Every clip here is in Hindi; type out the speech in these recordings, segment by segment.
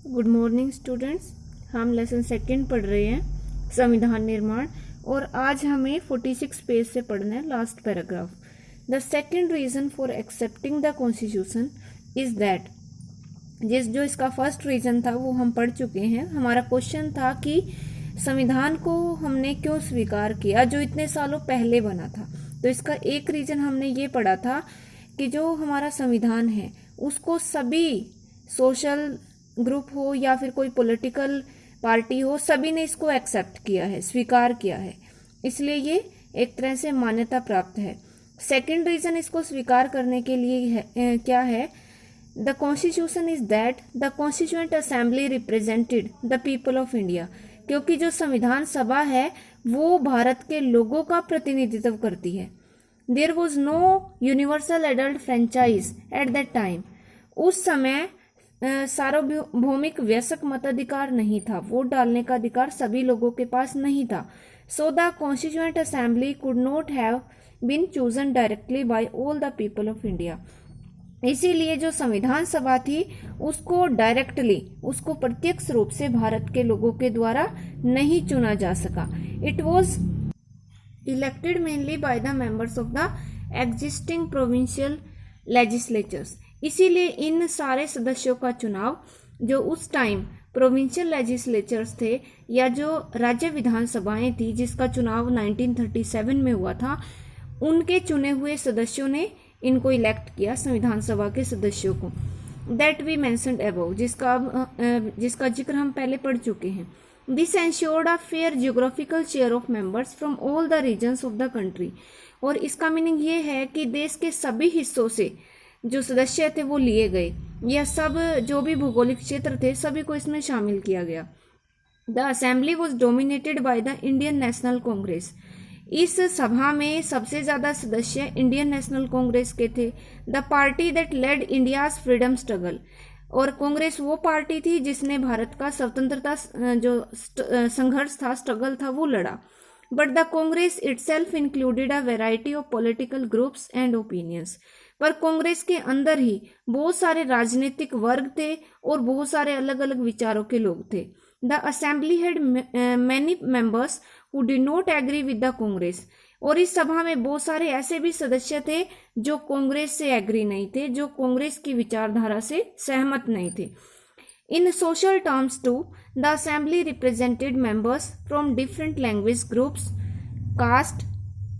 Good morning students. हम लेसन सेकंड पढ़ रहे हैं संविधान निर्माण, और आज हमें 46 पेज से पढ़ना है last paragraph. The second reason for excepting the constitution is that, जो इसका फर्स्ट रीजन था वो हम पढ़ चुके हैं। हमारा क्वेश्चन था कि संविधान को हमने क्यों स्वीकार किया जो इतने सालों पहले बना था। तो इसका एक रीजन हमने ये पढ़ा था कि जो हमारा संविधान है उसको सभी सोशल ग्रुप हो या फिर कोई पॉलिटिकल पार्टी हो, सभी ने इसको एक्सेप्ट किया है, स्वीकार किया है, इसलिए ये एक तरह से मान्यता प्राप्त है। सेकंड रीजन इसको स्वीकार करने के लिए है, क्या है, the constitution is that the constituent assembly represented the people of India, क्योंकि जो संविधान सभा है वो भारत के लोगों का प्रतिनिधित्व करती है। There was no universal adult franchise at that time, उस समय सार्वभौमिक वयस्क मताधिकार नहीं था, वोट डालने का अधिकार सभी लोगों के पास नहीं था। So the constituent assembly could not have been chosen directly by all the people of India, इसीलिए जो संविधान सभा थी उसको डायरेक्टली, उसको प्रत्यक्ष रूप से भारत के लोगों के द्वारा नहीं चुना जा सका। It was elected mainly by the members of the existing provincial legislatures, इसीलिए इन सारे सदस्यों का चुनाव जो उस टाइम प्रोविंशियल लेजिस्लेचर्स थे या जो राज्य विधानसभाएं थी जिसका चुनाव 1937 में हुआ था, उनके चुने हुए सदस्यों ने इनको इलेक्ट किया, संविधान सभा के सदस्यों को। दैट वी मेंशन्ड अबव, जिसका जिक्र हम पहले पढ़ चुके हैं। This ensured a fair geographical share of members from all the regions of the country, और इसका मीनिंग ये है कि देश के सभी हिस्सों से जो सदस्य थे वो लिए गए, यह सब जो भी भौगोलिक क्षेत्र थे सभी को इसमें शामिल किया गया। The assembly was dominated by the Indian national Congress, इस सभा में सबसे ज्यादा सदस्य इंडियन नेशनल कांग्रेस के थे। The party that led India's freedom struggle, और कांग्रेस वो पार्टी थी जिसने भारत का स्वतंत्रता जो संघर्ष था, स्ट्रगल था, वो लड़ा। But the Congress itself included a variety of political groups and opinions, पर कांग्रेस के अंदर ही बहुत सारे राजनीतिक वर्ग थे और बहुत सारे अलग अलग विचारों के लोग थे। The assembly had many members who did not agree with the Congress, और इस सभा में बहुत सारे ऐसे भी सदस्य थे जो कांग्रेस से एग्री नहीं थे, जो कांग्रेस की विचारधारा से सहमत नहीं थे। In social terms too, the assembly represented members from different language groups, caste,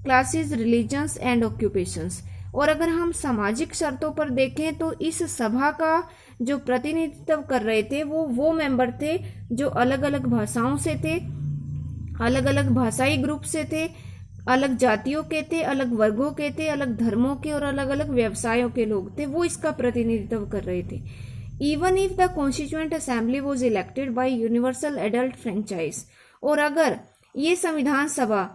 classes, religions and occupations, और अगर हम सामाजिक शर्तों पर देखें तो इस सभा का जो प्रतिनिधित्व कर रहे थे वो मेंबर थे जो अलग अलग भाषाओं से थे, अलग अलग भाषाई ग्रुप से थे, अलग जातियों के थे, अलग वर्गों के थे, अलग धर्मों के और अलग अलग व्यवसायों के लोग थे, वो इसका प्रतिनिधित्व कर रहे थे। Even if the constituent assembly was elected by universal adult franchise, और अगर ये संविधान सभा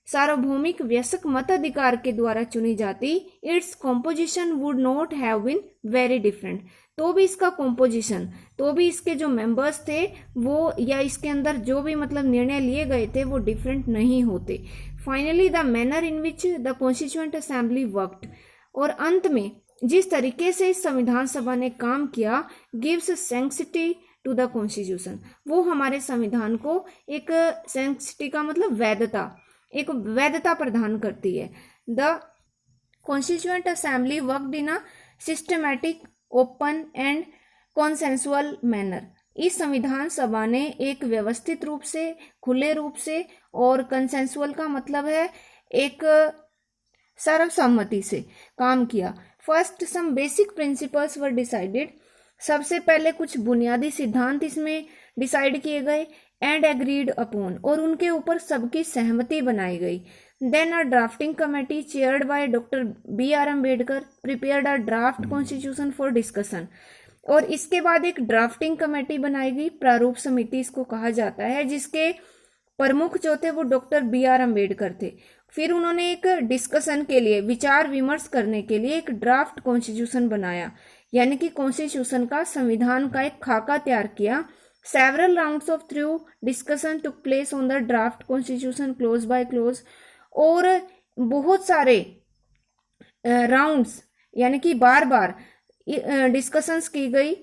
सार्वभौमिक वयस्क मताधिकार के द्वारा चुनी जाती, its composition would not have been very different, तो भी इसका कॉम्पोजिशन, तो भी इसके जो मेंबर्स थे वो या इसके अंदर जो भी मतलब निर्णय लिए गए थे वो डिफरेंट नहीं होते। Finally the manner in which the constituent assembly worked, और अंत में जिस तरीके से इस संविधान सभा ने काम किया, gives sanctity to the constitution, वो हमारे संविधान को एक सैंक्टिटी का मतलब वैधता, एक वैधता प्रदान करती है। The constituent assembly worked in a systematic, open and consensual manner, इस संविधान सभा ने एक व्यवस्थित रूप से, खुले रूप से, और कंसेंसुअल का मतलब है एक सर्वसम्मति से काम किया। फर्स्ट सम बेसिक प्रिंसिपल्स वर डिसाइडेड, सबसे पहले कुछ बुनियादी सिद्धांत इसमें डिसाइड किए गए, एंड एग्रीड अपॉन, और उनके ऊपर सबकी सहमति बनाई गई। Then a drafting committee chaired by doctor B.R. Ambedkar prepared a draft constitution for discussion, और इसके बाद एक ड्राफ्टिंग कमेटी बनाई गई, प्रारूप समिति इसको कहा जाता है, जिसके प्रमुख जो थे वो डॉक्टर B.R. अम्बेडकर थे। फिर उन्होंने एक डिस्कशन के लिए, विचार विमर्श करने के लिए एक ड्राफ्ट कॉन्स्टिट्यूशन बनाया, यानी कि कॉन्स्टिट्यूशन का, संविधान का एक खाका तैयार किया। Several rounds of through discussion took place on the draft constitution clause by clause, और बहुत सारे राउंड्स यानी कि बार बार डिस्कशंस की गई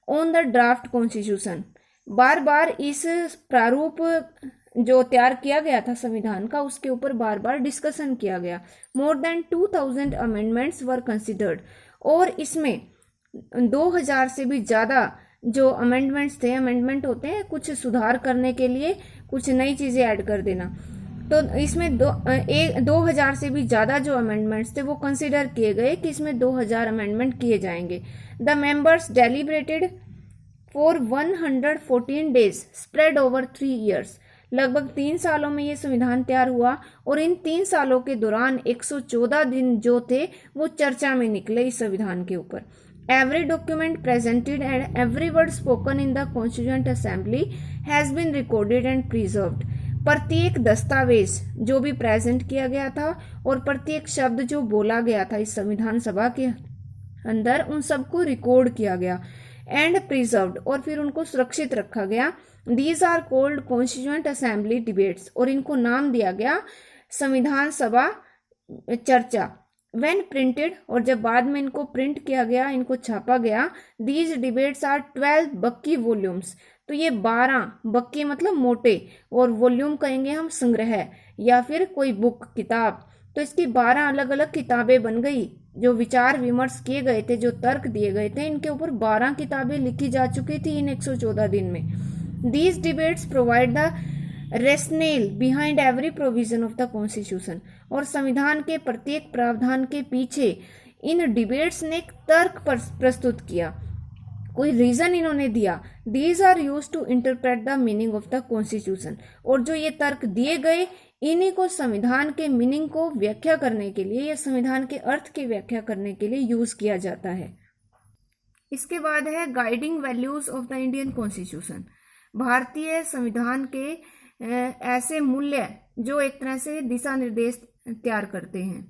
ऑन द ड्राफ्ट कॉन्स्टिट्यूशन। बार बार इस प्रारूप जो तैयार किया गया था संविधान का, उसके ऊपर बार बार डिस्कशन किया गया। More than 2000 amendments were considered, और इसमें 2000 से भी ज़्यादा जो अमेंडमेंट्स थे, अमेंडमेंट होते हैं कुछ सुधार करने के लिए, कुछ नई चीज़ें ऐड कर देना, तो इसमें 2000 से भी ज़्यादा जो अमेंडमेंट्स थे वो कंसिडर किए गए कि इसमें 2000 अमेंडमेंट किए जाएंगे। The members deliberated for 114 days spread over 3 years. लगभग 3 सालों में ये संविधान तैयार हुआ, और इन 3 सालों के दौरान 114 दिन जो थे वो चर्चा में निकले इस संविधान के ऊपर। Every document presented and every word spoken in the constituent assembly has been recorded and preserved. प्रत्येक दस्तावेज जो भी प्रेजेंट किया गया था और प्रत्येक शब्द जो बोला गया था इस संविधान सभा के अंदर, उन सबको रिकॉर्ड किया गया एंड प्रिजर्व्ड, और फिर उनको सुरक्षित रखा गया। These are called constituent assembly debates, और इनको नाम दिया गया संविधान सभा चर्चा। व्हेन प्रिंटेड, और जब बाद में इनको प्रिंट किया गया, इनको छापा गया, दीज डिबेट्स आर 12 बक्की वॉल्यूम्स। तो ये 12 बक्की मतलब मोटे, और वॉल्यूम कहेंगे हम संग्रह या फिर कोई बुक, किताब। तो इसकी 12 अलग अलग किताबें बन गई। जो विचार विमर्श किए गए थे, जो तर्क दिए गए थे, इनके ऊपर 12 किताबें लिखी जा चुकी थी इन 114 दिन में। These debates provide the rationale behind every provision of the constitution, और संविधान के प्रत्येक प्रावधान के पीछे इन डिबेट्स ने एक तर्क प्रस्तुत किया, कोई रीजन इन्होंने दिया। These are use to interpret the meaning of the constitution, और जो ये तर्क दिए गए, इन्हीं को संविधान के मीनिंग को व्याख्या करने के लिए या संविधान के अर्थ की व्याख्या करने के लिए यूज किया जाता है। इसके बाद है guiding values of the Indian constitution. भारतीय संविधान के ऐसे मूल्य जो एक तरह से दिशा निर्देश तैयार करते हैं।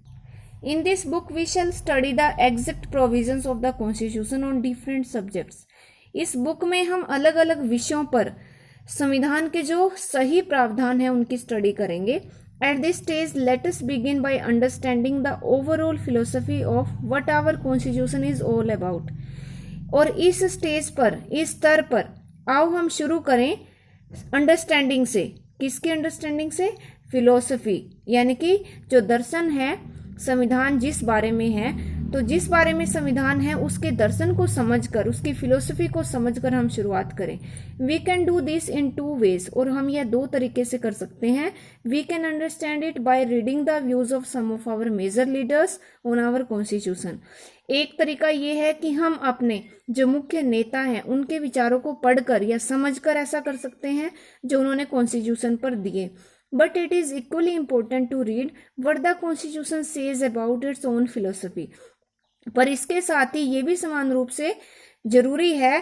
In this book we shall study the exact provisions of the constitution on different subjects. इस बुक में हम अलग अलग विषयों पर संविधान के जो सही प्रावधान है उनकी स्टडी करेंगे। At this stage let us begin by understanding the overall philosophy of what our constitution is all about. और इस स्टेज पर, इस स्तर पर आओ हम शुरू करें अंडरस्टैंडिंग से। किसकी अंडरस्टैंडिंग से? फिलोसफी, यानी कि जो दर्शन है संविधान जिस बारे में है, तो जिस बारे में संविधान है उसके दर्शन को समझकर, उसकी फिलोसफी को समझकर हम शुरुआत करें। We can do this in 2 ways, और हम यह 2 तरीके से कर सकते हैं। We can understand it by reading the views of some of our major leaders on our constitution. एक तरीका ये है कि हम अपने जो मुख्य नेता हैं उनके विचारों को पढ़कर या समझकर ऐसा कर सकते हैं जो उन्होंने कॉन्स्टिट्यूशन पर दिए। But it is equally important to read what the Constitution says about its own philosophy. पर इसके साथ ही ये भी समान रूप से जरूरी है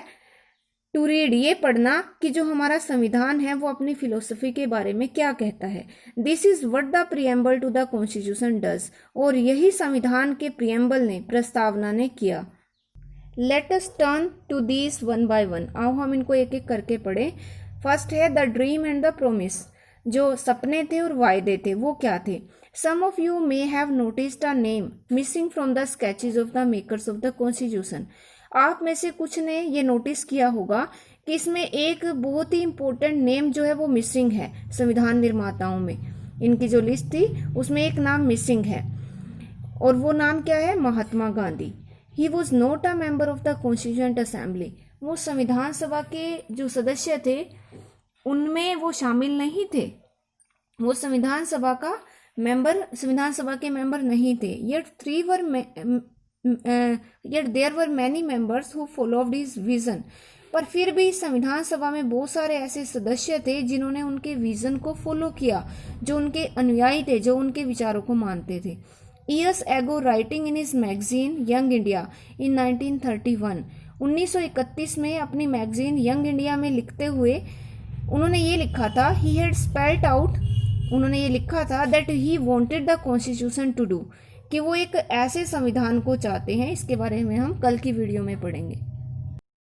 टू रीड, ये पढ़ना कि जो हमारा संविधान है वो अपनी फिलोसफी के बारे में क्या कहता है। This is what the preamble to the constitution does, और यही संविधान के प्रियम्बल ने, प्रस्तावना ने किया। Let us turn to this one by one. आओ हम इनको एक एक करके पढ़ें। फर्स्ट है the dream and the promise. जो सपने थे और वायदे थे वो क्या थे? Some of you may have noticed a name missing from the sketches of the makers of the constitution. आप में से कुछ ने ये नोटिस किया होगा कि इसमें एक बहुत ही इंपॉर्टेंट नेम जो है वो मिसिंग है। संविधान निर्माताओं में इनकी जो लिस्ट थी उसमें एक नाम मिसिंग है, और वो नाम क्या है? Mahatma Gandhi. He was not a member of the constituent assembly. वो संविधान सभा के जो सदस्य थे उनमें वो शामिल नहीं थे, वो संविधान सभा का मेंबर, संविधान सभा के मेंबर नहीं थे। Yet there were many members who followed his vision. पर फिर भी संविधान सभा में बहुत सारे ऐसे सदस्य थे जिन्होंने उनके विजन को फॉलो किया, जो उनके अनुयायी थे, जो उनके विचारों को मानते थे। Years ago, writing in his magazine Young India in 1931, 1931 में अपनी मैगजीन यंग इंडिया में लिखते हुए उन्होंने ये लिखा था, he had spelled out, उन्होंने ये लिखा था that he wanted the constitution to do, कि वो एक ऐसे संविधान को चाहते हैं। इसके बारे में हम कल की वीडियो में पढ़ेंगे।